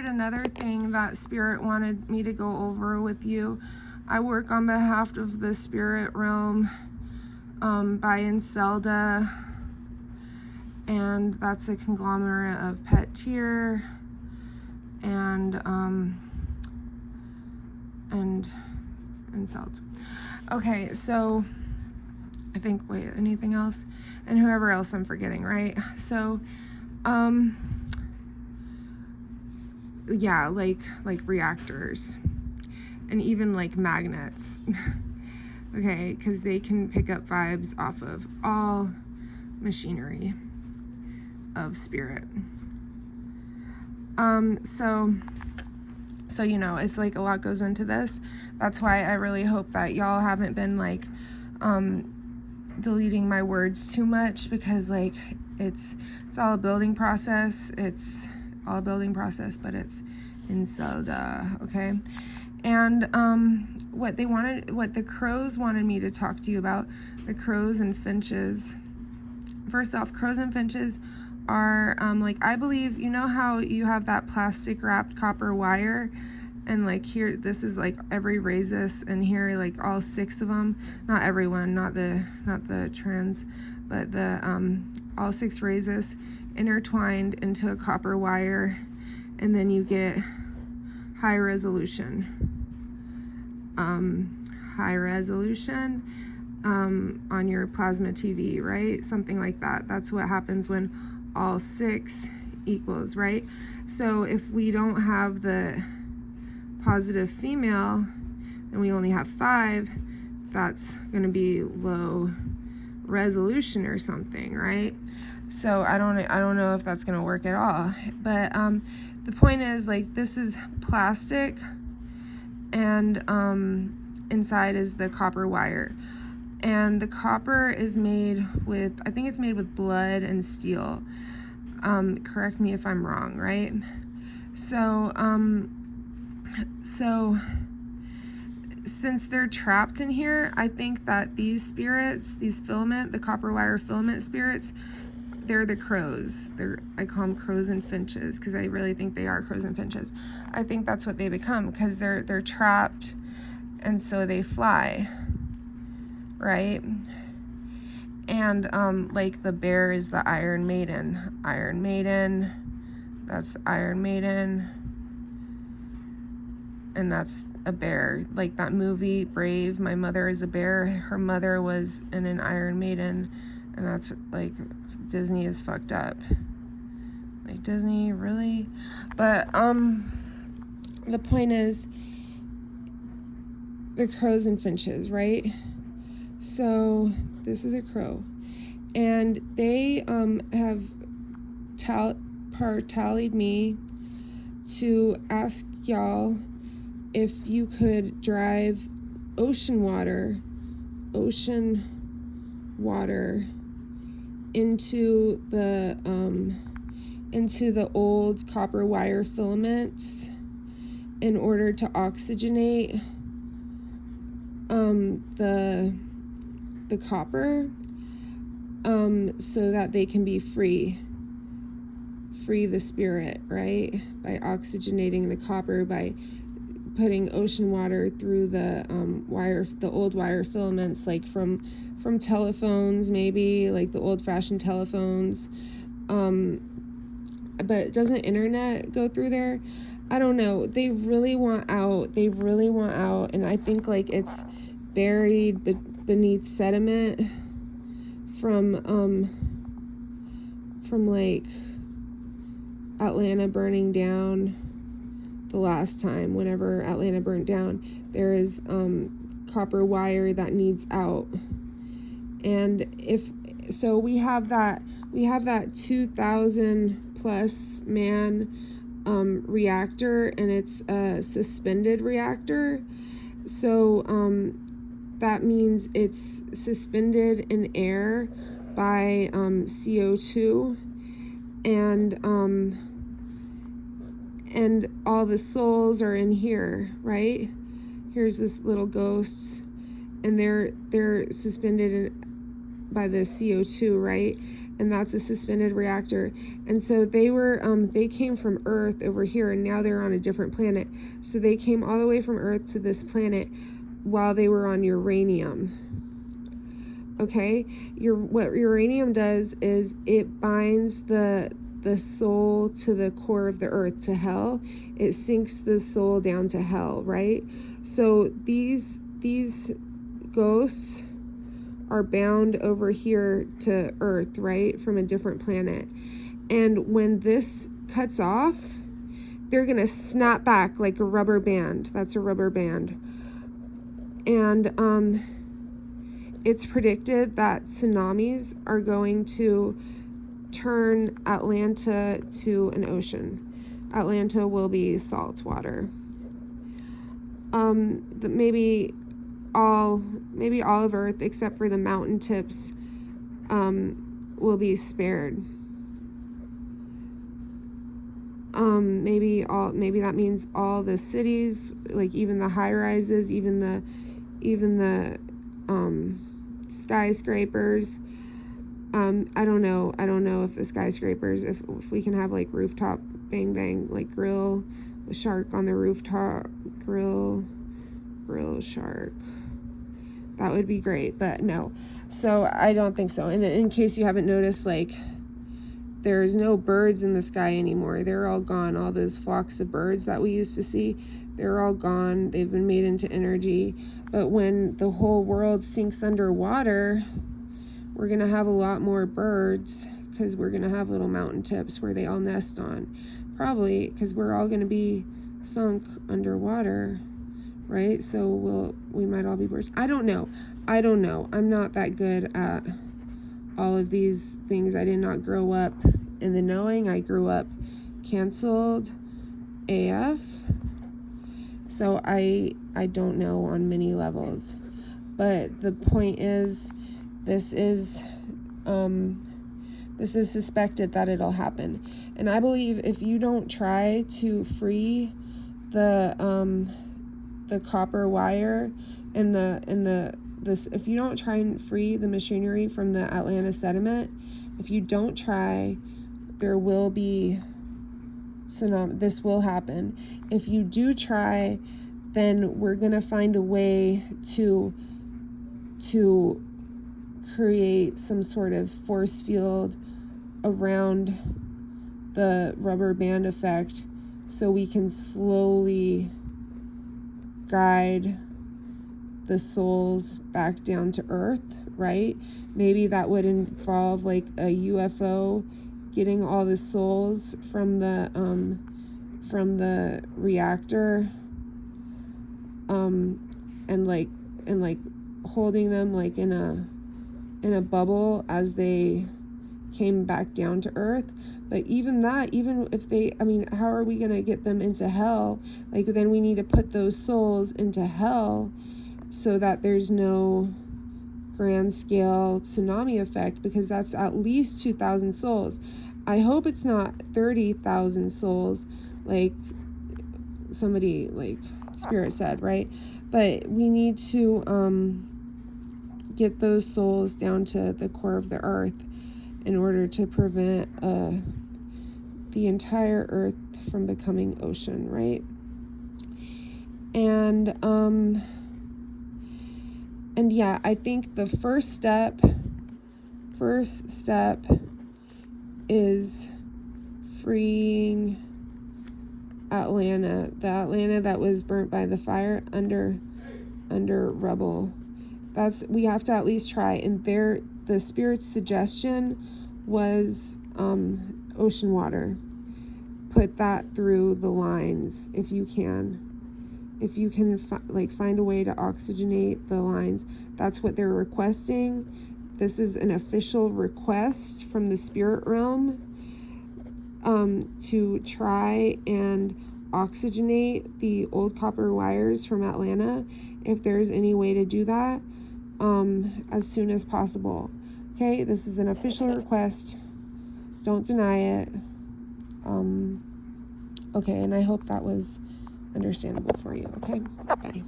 another thing that Spirit wanted me to go over with you. I work on behalf of the Spirit Realm by Enselda, and that's a conglomerate of Pet Tier and Enseld. Okay, so I think, wait, anything else? And whoever else I'm forgetting, right? So, yeah, like reactors and even like magnets. Okay, because they can pick up vibes off of all machinery of spirit. So you know, it's like a lot goes into this. That's why I really hope that y'all haven't been like deleting my words too much, because like it's all a building process. It's all a building process, but it's Enselda, okay? And what the crows wanted me to talk to you about, the crows and finches. First off, crows and finches are like, I believe, you know how you have that plastic wrapped copper wire, and like here, this is like every rhesus, and here like all 6 of them, not everyone, not the trans, but the all 6 rhesus intertwined into a copper wire, and then you get high resolution on your plasma TV, right? Something like that. That's what happens when all 6 equals, right? So if we don't have the positive female and we only have 5, that's going to be low resolution or something, right? So I don't know if that's going to work at all, but the point is, like, this is plastic, and inside is the copper wire, and the copper is made with, I think it's made with blood and steel. Correct me if I'm wrong, right? So since they're trapped in here, I think that these spirits, the copper wire filament spirits, they're the crows. I call them crows and finches, because I really think they are crows and finches. I think that's what they become, because they're trapped, and so they fly, right? And like the bear is the Iron Maiden. That's the Iron Maiden, and that's a bear. Like that movie Brave, my mother is a bear. Her mother was in an Iron Maiden, and that's like, Disney is fucked up. Like, Disney, really? But the point is, the crows and finches, right? So this is a crow, and they have tallied me to ask y'all if you could drive ocean water into the old copper wire filaments in order to oxygenate the copper, so that they can be free the spirit, right? By oxygenating the copper, by putting ocean water through the old wire filaments, like from telephones, maybe like the old-fashioned telephones. But doesn't internet go through there? I don't know. They really want out, and I think like it's buried beneath sediment from like Atlanta burning down. The last time, whenever Atlanta burnt down, there is copper wire that needs out. And we have that 2,000 plus man reactor, and it's a suspended reactor. So that means it's suspended in air by CO2, and all the souls are in here, right? Here's this little ghosts, and they're suspended by the CO2, right? and that's a suspended reactor. And so they came from Earth over here, and now they're on a different planet. So they came all the way from Earth to this planet while they were on uranium. Okay, what uranium does is it binds the soul to the core of the earth, to hell. It sinks the soul down to hell, right? So these ghosts are bound over here to Earth, right, from a different planet. And when this cuts off, they're gonna snap back like a rubber band. That's a rubber band. And it's predicted that tsunamis are going to turn Atlanta to an ocean. Atlanta will be salt water. Maybe all of Earth, except for the mountain tips, will be spared. Maybe that means all the cities, like even the high rises, even the skyscrapers. I don't know if the skyscrapers, if we can have like rooftop bang bang, like grill the shark on the rooftop, grill shark. That would be great, but no. So I don't think so. And in case you haven't noticed, like, there's no birds in the sky anymore. They're all gone. All those flocks of birds that we used to see, they're all gone. They've been made into energy. But when the whole world sinks underwater, we're going to have a lot more birds, because we're going to have little mountain tips where they all nest on. Probably because we're all going to be sunk underwater, right? So we might all be birds. I don't know. I'm not that good at all of these things. I did not grow up in the knowing. I grew up canceled AF. So I don't know on many levels. But the point is, this is suspected that it'll happen. And I believe if you don't try to free the copper wire and if you don't try and free the machinery from the Atlanta sediment, if you don't try, there will be tsunami. This will happen. If you do try, then we're gonna find a way to create some sort of force field around the rubber band effect, so we can slowly guide the souls back down to Earth, right? Maybe that would involve like a UFO getting all the souls from the reactor, and holding them like in a bubble as they came back down to Earth. But even if how are we going to get them into hell? Like, then we need to put those souls into hell so that there's no grand scale tsunami effect, because that's at least 2,000 souls. I hope it's not 30,000 souls, like somebody, like Spirit said, right? But we need to get those souls down to the core of the earth in order to prevent the entire earth from becoming ocean, right? And yeah, I think the first step is freeing Atlanta, the Atlanta that was burnt by the fire under rubble. We have to at least try. And the Spirit's suggestion was ocean water. Put that through the lines if you can. If you can find a way to oxygenate the lines. That's what they're requesting. This is an official request from the spirit realm, to try and oxygenate the old copper wires from Atlanta, if there's any way to do that, as soon as possible. Okay, this is an official request. Don't deny it. Okay, and I hope that was understandable for you. Okay, bye.